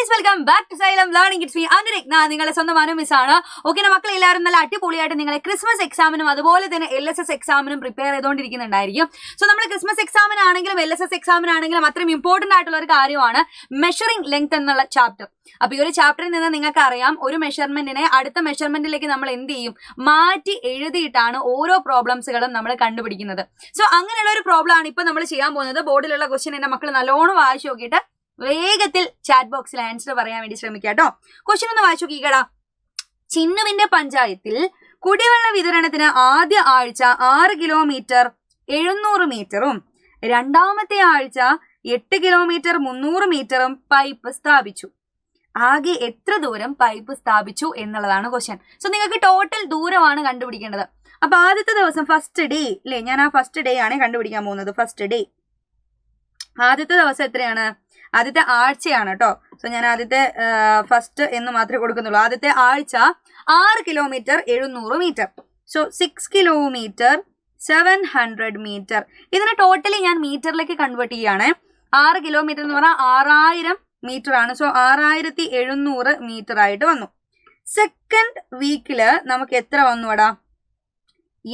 Guys, welcome back to Xylem learning. It's me Anurag. നിങ്ങളെ സ്വന്തം Anu miss ആണ്. ഓക്കെ, മക്കളെ എല്ലാവരും നല്ല അടിപൊളിയായിട്ട് നിങ്ങളെ ക്രിസ്മസ് എക്സാമിനും അതുപോലെ തന്നെ LSS എക്സാമിനും പ്രിപ്പയർ ചെയ്തുകൊണ്ടിരിക്കുന്നുണ്ടായിരിക്കും. സോ നമ്മൾ ക്രിസ്മസ് എക്സാമിനാണെങ്കിലും LSS എക്സാമിനാണെങ്കിലും അത്രയും ഇമ്പോർട്ടന്റ് ആയിട്ടുള്ള ഒരു കാര്യമാണ് മെഷറിംഗ് ലെങ്ത് എന്നുള്ള ചാപ്റ്റർ. അപ്പൊ ഈ ഒരു ചാപ്റ്ററിൽ നിന്ന് നിങ്ങൾക്ക് അറിയാം, ഒരു മെഷർമെന്റിനെ അടുത്ത മെഷർമെന്റിലേക്ക് നമ്മൾ എന്ത് ചെയ്യും, മാറ്റി എഴുതിയിട്ടാണ് ഓരോ പ്രോബ്ലംസുകളും നമ്മൾ കണ്ടുപിടിക്കുന്നത്. സോ അങ്ങനെയുള്ള ഒരു പ്രോബ്ലം ആണ് ഇപ്പൊ നമ്മൾ ചെയ്യാൻ പോകുന്നത്. ബോർഡിലുള്ള ക്വസ്റ്റ്യൻ എന്റെ മക്കൾ നല്ലോണം വായിച്ചു നോക്കിയിട്ട് വേഗത്തിൽ ചാറ്റ് ബോക്സിൽ ആൻസർ പറയാൻ വേണ്ടി ശ്രമിക്കുക കേട്ടോ. ക്വസ്റ്റ്യൻ ഒന്ന് വായിച്ചു നോക്കിക്കടാ. ചിന്നുവിന്റെ പഞ്ചായത്തിൽ കുടിവെള്ള വിതരണത്തിന് ആദ്യ ആഴ്ച 6 കിലോമീറ്റർ 700 മീറ്ററും രണ്ടാമത്തെ ആഴ്ച 8 കിലോമീറ്റർ 300 മീറ്ററും പൈപ്പ് സ്ഥാപിച്ചു. ആകെ എത്ര ദൂരം പൈപ്പ് സ്ഥാപിച്ചു എന്നുള്ളതാണ് ക്വസ്റ്റ്യൻ. സോ നിങ്ങൾക്ക് ടോട്ടൽ ദൂരമാണ് കണ്ടുപിടിക്കേണ്ടത്. അപ്പൊ ആദ്യത്തെ ദിവസം ഫസ്റ്റ് ഡേ അല്ലേ, ഞാൻ ആ ഫസ്റ്റ് ഡേ ആണ് കണ്ടുപിടിക്കാൻ പോകുന്നത്. ഫസ്റ്റ് ഡേ ആദ്യത്തെ ദിവസം എത്രയാണ്? ആദ്യത്തെ ആഴ്ചയാണ് കേട്ടോ. സോ ഞാൻ ആദ്യത്തെ ഫസ്റ്റ് എന്ന് മാത്രമേ കൊടുക്കുന്നുള്ളൂ. ആദ്യത്തെ ആഴ്ച 6 kilometre 700 metre. So 6 kilometre 700 metre. ഇതിന് ടോട്ടലി ഞാൻ മീറ്ററിലേക്ക് കൺവേർട്ട് ചെയ്യാണ്. 6 കിലോമീറ്റർ എന്ന് പറഞ്ഞാൽ 6000 മീറ്റർ ആണ്. സോ 6700 മീറ്റർ ആയിട്ട് വന്നു. സെക്കൻഡ് വീക്കില് നമുക്ക് എത്ര വന്നു അടാ?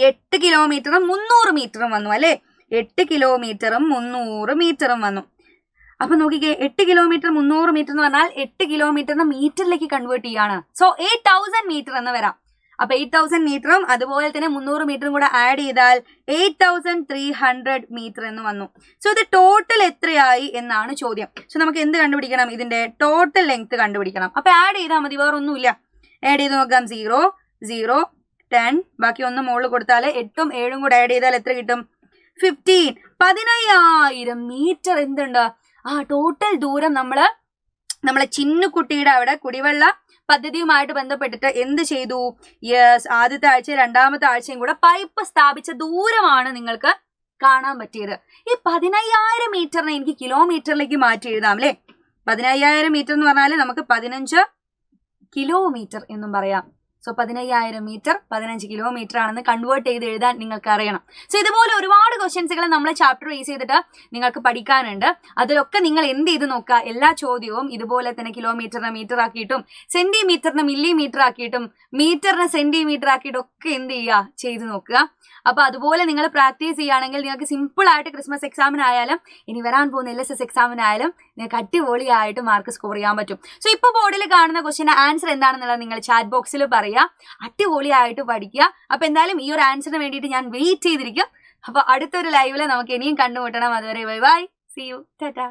8 കിലോമീറ്ററും 300 മീറ്ററും വന്നു അല്ലെ. 8 കിലോമീറ്ററും 300 മീറ്ററും വന്നു. അപ്പൊ നോക്കിക്കേ, 8 കിലോമീറ്റർ 300 മീറ്റർ എന്ന് പറഞ്ഞാൽ 8 കിലോമീറ്ററിന് മീറ്ററിലേക്ക് കൺവേർട്ട് ചെയ്യാണ്. സോ 8000 മീറ്റർ എന്ന് വരാം. അപ്പൊ 8000 മീറ്ററും അതുപോലെ തന്നെ 300 മീറ്ററും കൂടെ ആഡ് ചെയ്താൽ 8300 മീറ്റർ എന്ന് വന്നു. സോ ഇത് ടോട്ടൽ എത്രയായി എന്നാണ് ചോദ്യം. സോ നമുക്ക് എന്ത് കണ്ടുപിടിക്കണം? ഇതിന്റെ ടോട്ടൽ ലെങ്ത് കണ്ടുപിടിക്കണം. അപ്പൊ ആഡ് ചെയ്താൽ മതി, വേറെ ഒന്നുമില്ല. ആഡ് ചെയ്ത് നോക്കാം. 0 0 10, ബാക്കി ഒന്ന് മുകളിൽ കൊടുത്താൽ 8ഉം 7ഉം കൂടെ ആഡ് ചെയ്താൽ എത്ര കിട്ടും? 15. 15000 മീറ്റർ എന്തുണ്ട്? ടോട്ടൽ ദൂരം നമ്മളെ ചിന്നുകുട്ടിയുടെ അവിടെ കുടിവെള്ള പദ്ധതിയുമായിട്ട് ബന്ധപ്പെട്ടിട്ട് എന്ത് ചെയ്തു? യെസ്, ആദ്യത്തെ ആഴ്ച രണ്ടാമത്തെ ആഴ്ചയും കൂടെ പൈപ്പ് സ്ഥാപിച്ച ദൂരമാണ് നിങ്ങൾക്ക് കാണാൻ പറ്റിയത്. ഈ 15000 മീറ്ററിനെ എനിക്ക് കിലോമീറ്ററിലേക്ക് മാറ്റി എഴുതാം അല്ലെ. 15000 മീറ്റർ എന്ന് പറഞ്ഞാൽ നമുക്ക് 15 കിലോമീറ്റർ എന്നും പറയാം. സോ 15000 മീറ്റർ 15 കിലോമീറ്റർ ആണെന്ന് കൺവേർട്ട് ചെയ്ത് എഴുതാൻ നിങ്ങൾക്ക് അറിയണം. സോ ഇതുപോലെ ഒരുപാട് ക്വസ്റ്റ്യൻസുകൾ നമ്മൾ ചാപ്റ്റർ ബേസ് ചെയ്തിട്ട് നിങ്ങൾക്ക് പഠിക്കാനുണ്ട്. അതിലൊക്കെ നിങ്ങൾ എന്ത് ചെയ്ത് നോക്കുക, എല്ലാ ചോദ്യവും ഇതുപോലെ തന്നെ കിലോമീറ്ററിനെ മീറ്റർ ആക്കിയിട്ടും സെന്റിമീറ്ററിനെ മില്ലിമീറ്റർ ആക്കിയിട്ടും മീറ്ററിനെ സെന്റിമീറ്റർ ആക്കിയിട്ടും ഒക്കെ എന്ത് ചെയ്യുക, ചെയ്ത് നോക്കുക. അപ്പൊ അതുപോലെ നിങ്ങൾ പ്രാക്ടീസ് ചെയ്യുകയാണെങ്കിൽ നിങ്ങൾക്ക് സിമ്പിൾ ആയിട്ട് ക്രിസ്മസ് എക്സാമിനായാലും ഇനി വരാൻ പോകുന്ന LSS എക്സാമിനായാലും നിങ്ങൾക്ക് അടിപൊളിയായിട്ട് മാർക്ക് സ്കോർ ചെയ്യാൻ പറ്റും. സോ ഇപ്പൊ ബോർഡിൽ കാണുന്ന ക്വസ്റ്റ്യൻ ആൻസർ എന്താണെന്നുള്ളത് നിങ്ങൾ ചാറ്റ് ബോക്സിൽ പറയുക. അടിപൊളിയായിട്ട് പഠിക്കുക. അപ്പൊ എന്തായാലും ഈ ഒരു ആൻസറിന് വേണ്ടിയിട്ട് ഞാൻ വെയിറ്റ് ചെയ്തിരിക്കും. അപ്പൊ അടുത്തൊരു ലൈവില് നമുക്ക് ഇനിയും കണ്ടുമുട്ടണം. അതുവരെ bye bye, see you, Tata.